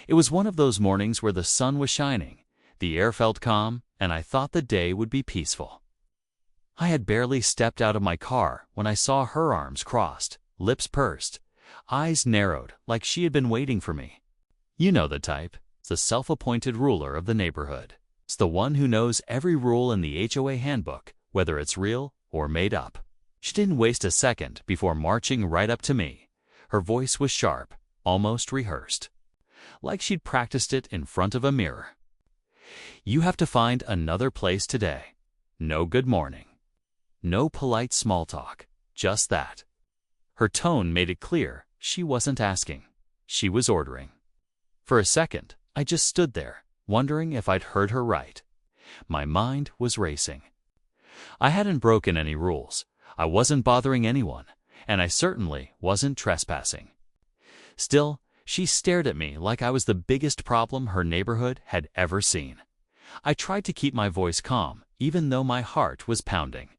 It was one of those mornings where the sun was shining, the air felt calm, and I thought the day would be peaceful. I had barely stepped out of my car when I saw her arms crossed, lips pursed, eyes narrowed like she had been waiting for me. You know the type, the self-appointed ruler of the neighborhood. It's the one who knows every rule in the HOA handbook, whether it's real or made up. She didn't waste a second before marching right up to me. Her voice was sharp, almost rehearsed, like she'd practiced it in front of a mirror. You have to find another place today. No good morning. No polite small talk, just that. Her tone made it clear she wasn't asking. She was ordering. For a second, I just stood there, wondering if I'd heard her right. My mind was racing. I hadn't broken any rules. I wasn't bothering anyone, and I certainly wasn't trespassing. Still, she stared at me like I was the biggest problem her neighborhood had ever seen. I tried to keep my voice calm, even though my heart was pounding.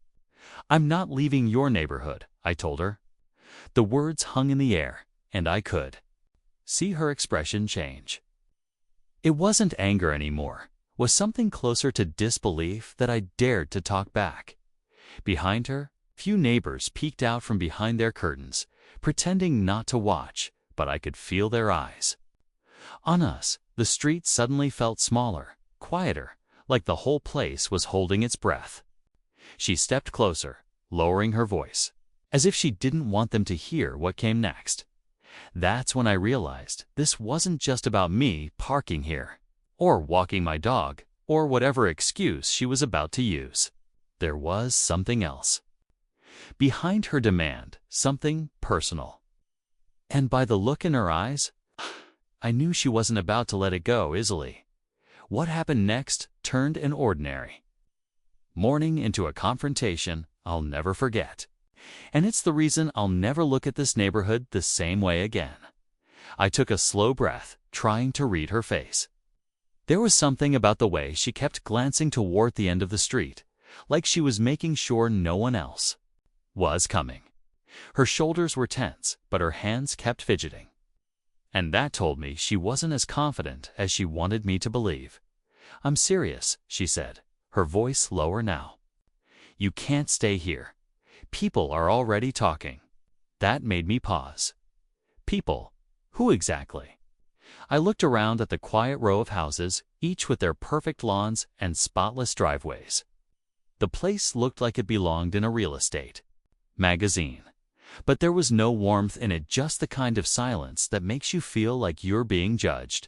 "I'm not leaving your neighborhood," I told her. The words hung in the air, and I could see her expression change. It wasn't anger anymore, was something closer to disbelief that I dared to talk back. Behind her, few neighbors peeked out from behind their curtains, pretending not to watch, but I could feel their eyes. On us, the street suddenly felt smaller, quieter, like the whole place was holding its breath. She stepped closer, lowering her voice, as if she didn't want them to hear what came next. That's when I realized this wasn't just about me parking here, or walking my dog, or whatever excuse she was about to use. There was something else. Behind her demand, something personal. And by the look in her eyes, I knew she wasn't about to let it go easily. What happened next turned an ordinary morning into a confrontation I'll never forget. And it's the reason I'll never look at this neighborhood the same way again. I took a slow breath, trying to read her face. There was something about the way she kept glancing toward the end of the street, like she was making sure no one else was coming. Her shoulders were tense, but her hands kept fidgeting. And that told me she wasn't as confident as she wanted me to believe. "I'm serious," she said, her voice lower now. "You can't stay here. People are already talking." That made me pause. People? Who exactly? I looked around at the quiet row of houses, each with their perfect lawns and spotless driveways. The place looked like it belonged in a real estate magazine. But there was no warmth in it, just the kind of silence that makes you feel like you're being judged.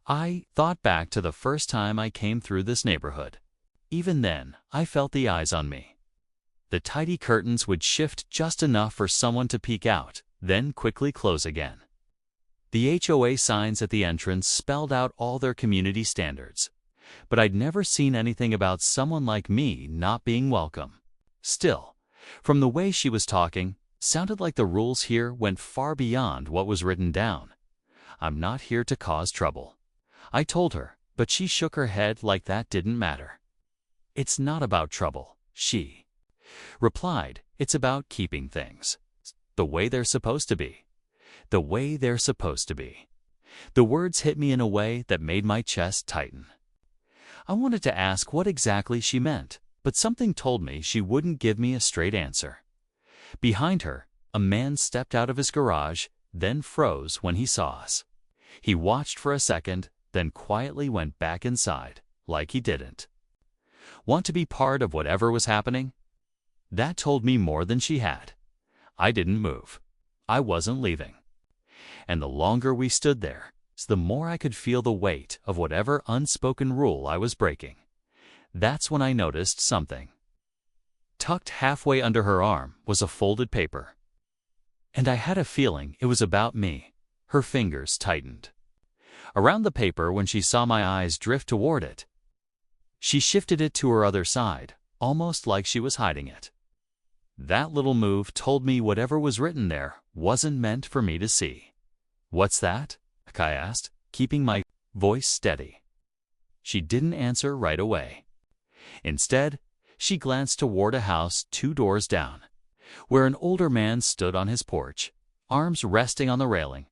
I thought back to the first time I came through this neighborhood. Even then, I felt the eyes on me. The tidy curtains would shift just enough for someone to peek out, then quickly close again. The HOA signs at the entrance spelled out all their community standards, but I'd never seen anything about someone like me not being welcome. Still, from the way she was talking, sounded like the rules here went far beyond what was written down. "I'm not here to cause trouble," I told her, but she shook her head like that didn't matter. "It's not about trouble," she replied. "It's about keeping things the way they're supposed to be. The way they're supposed to be." The words hit me in a way that made my chest tighten. I wanted to ask what exactly she meant, but something told me she wouldn't give me a straight answer. Behind her, a man stepped out of his garage, then froze when he saw us. He watched for a second, then quietly went back inside, like he didn't want to be part of whatever was happening. That told me more than she had. I didn't move. I wasn't leaving. And the longer we stood there, the more I could feel the weight of whatever unspoken rule I was breaking. That's when I noticed something. Tucked halfway under her arm was a folded paper. And I had a feeling it was about me. Her fingers tightened around the paper when she saw my eyes drift toward it. She shifted it to her other side, almost like she was hiding it. That little move told me whatever was written there wasn't meant for me to see. "What's that?" I asked, keeping my voice steady. She didn't answer right away. Instead, she glanced toward a house 2 doors down, where an older man stood on his porch, arms resting on the railing.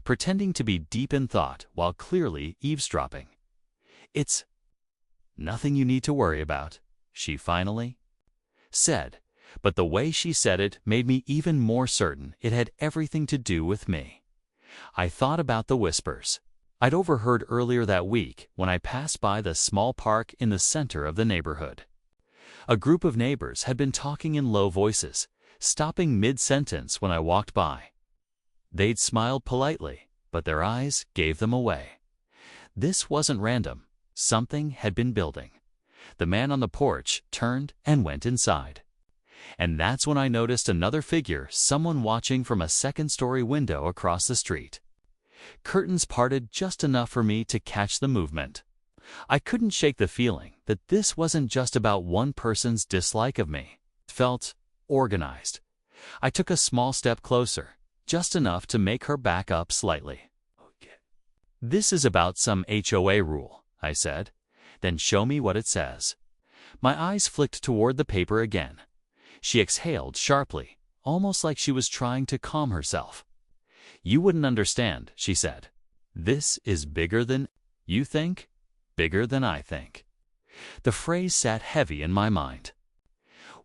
pretending to be deep in thought while clearly eavesdropping. "It's nothing you need to worry about," she finally said, but the way she said it made me even more certain it had everything to do with me. I thought about the whispers I'd overheard earlier that week when I passed by the small park in the center of the neighborhood. A group of neighbors had been talking in low voices, stopping mid-sentence when I walked by. They'd smiled politely, but their eyes gave them away. This wasn't random. Something had been building. The man on the porch turned and went inside. And that's when I noticed another figure, someone watching from a second-story window across the street. Curtains parted just enough for me to catch the movement. I couldn't shake the feeling that this wasn't just about one person's dislike of me. It felt organized. I took a small step closer, just enough to make her back up slightly. "Okay. This is about some HOA rule," I said. "Then show me what it says." My eyes flicked toward the paper again. She exhaled sharply, almost like she was trying to calm herself. "You wouldn't understand," she said. "This is bigger than you think, bigger than I think." The phrase sat heavy in my mind.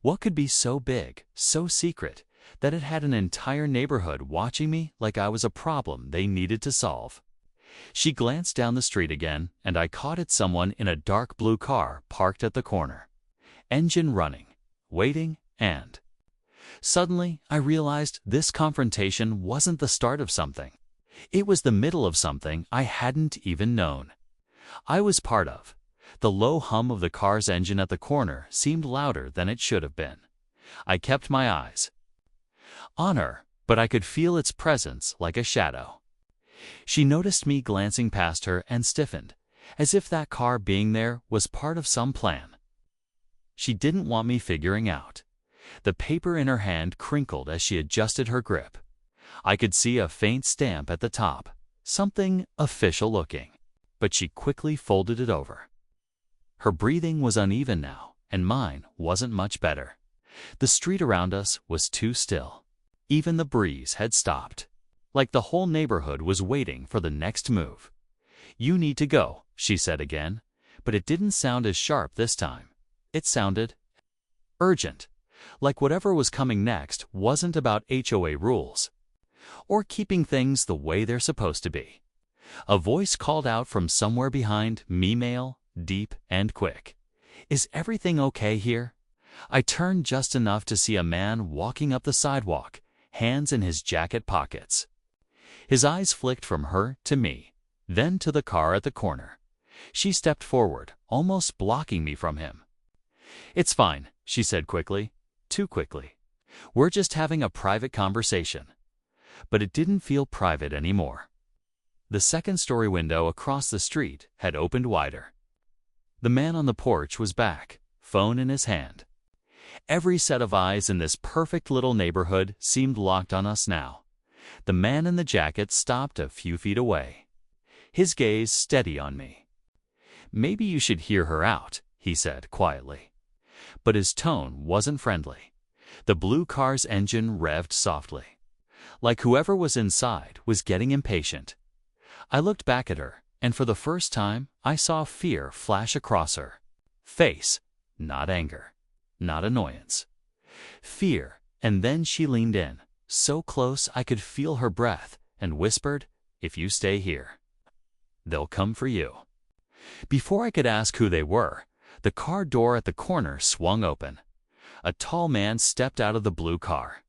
What could be so big, so secret, that it had an entire neighborhood watching me like I was a problem they needed to solve? She glanced down the street again, and I caught at someone in a dark blue car parked at the corner. Engine running, waiting, and suddenly I realized this confrontation wasn't the start of something. It was the middle of something I hadn't even known I was part of. The low hum of the car's engine at the corner seemed louder than it should have been. I kept my eyes on her, but I could feel its presence like a shadow. She noticed me glancing past her and stiffened, as if that car being there was part of some plan she didn't want me figuring out. The paper in her hand crinkled as she adjusted her grip. I could see a faint stamp at the top, something official looking, but she quickly folded it over. Her breathing was uneven now, and mine wasn't much better. The street around us was too still. Even the breeze had stopped, like the whole neighborhood was waiting for the next move. "You need to go," she said again, but it didn't sound as sharp this time. It sounded urgent, like whatever was coming next wasn't about HOA rules or keeping things the way they're supposed to be. A voice called out from somewhere behind me, male, deep and quick. "Is everything okay here?" I turned just enough to see a man walking up the sidewalk, hands in his jacket pockets. His eyes flicked from her to me, then to the car at the corner. She stepped forward, almost blocking me from him. "It's fine," she said quickly, too quickly. "We're just having a private conversation." But it didn't feel private anymore. The second-story window across the street had opened wider. The man on the porch was back, phone in his hand. Every set of eyes in this perfect little neighborhood seemed locked on us now. The man in the jacket stopped a few feet away, his gaze steady on me. "Maybe you should hear her out," he said quietly. But his tone wasn't friendly. The blue car's engine revved softly, like whoever was inside was getting impatient. I looked back at her, and for the first time I saw fear flash across her face, not anger, not annoyance. Fear, and then she leaned in, so close I could feel her breath, and whispered, "If you stay here, they'll come for you." Before I could ask who they were, the car door at the corner swung open. A tall man stepped out of the blue car,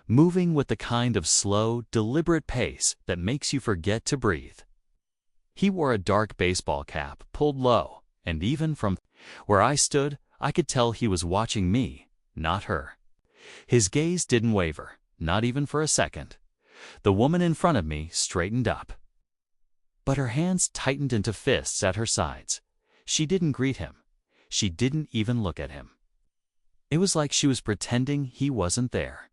moving with the kind of slow, deliberate pace that makes you forget to breathe. He wore a dark baseball cap pulled low, and even from where I stood, I could tell he was watching me, not her. His gaze didn't waver, not even for a second. The woman in front of me straightened up, but her hands tightened into fists at her sides. She didn't greet him. She didn't even look at him. It was like she was pretending he wasn't there,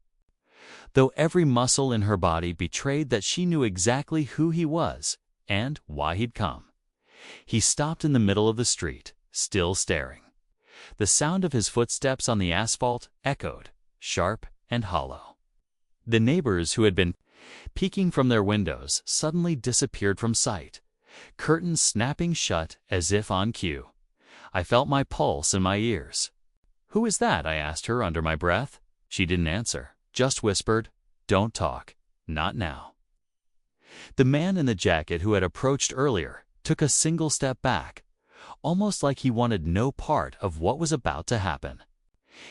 though every muscle in her body betrayed that she knew exactly who he was and why he'd come. He stopped in the middle of the street, still staring. The sound of his footsteps on the asphalt echoed, sharp and hollow. The neighbors who had been peeking from their windows, suddenly disappeared from sight, curtains snapping shut as if on cue. I felt my pulse in my ears. "Who is that?" I asked her under my breath. She didn't answer, just whispered, "Don't talk. Not now." The man in the jacket who had approached earlier took a single step back, almost like he wanted no part of what was about to happen.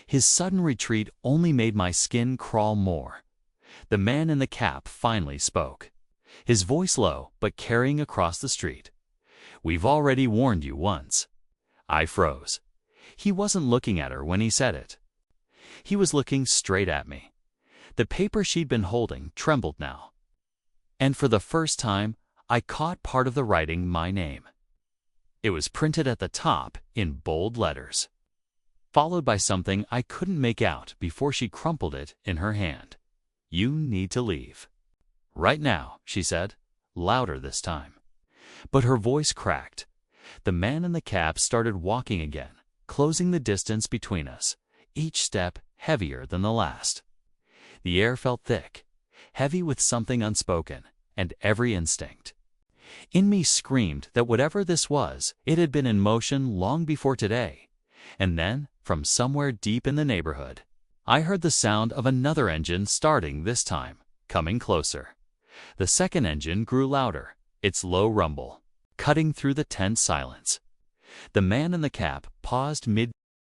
His sudden retreat only made my skin crawl more. The man in the cap finally spoke, his voice low but carrying across the street. "We've already warned you once." I froze. He wasn't looking at her when he said it. He was looking straight at me. The paper she'd been holding trembled now. And for the first time, I caught part of the writing, my name. It was printed at the top in bold letters, followed by something I couldn't make out before she crumpled it in her hand. "You need to leave. Right now," she said, louder this time. But her voice cracked. The man in the cap started walking again, closing the distance between us, each step heavier than the last. The air felt thick, heavy with something unspoken, and every instinct in me screamed that whatever this was, it had been in motion long before today. And then, from somewhere deep in the neighborhood, I heard the sound of another engine starting this time, coming closer. The second engine grew louder, its low rumble cutting through the tense silence. The man in the cap paused mid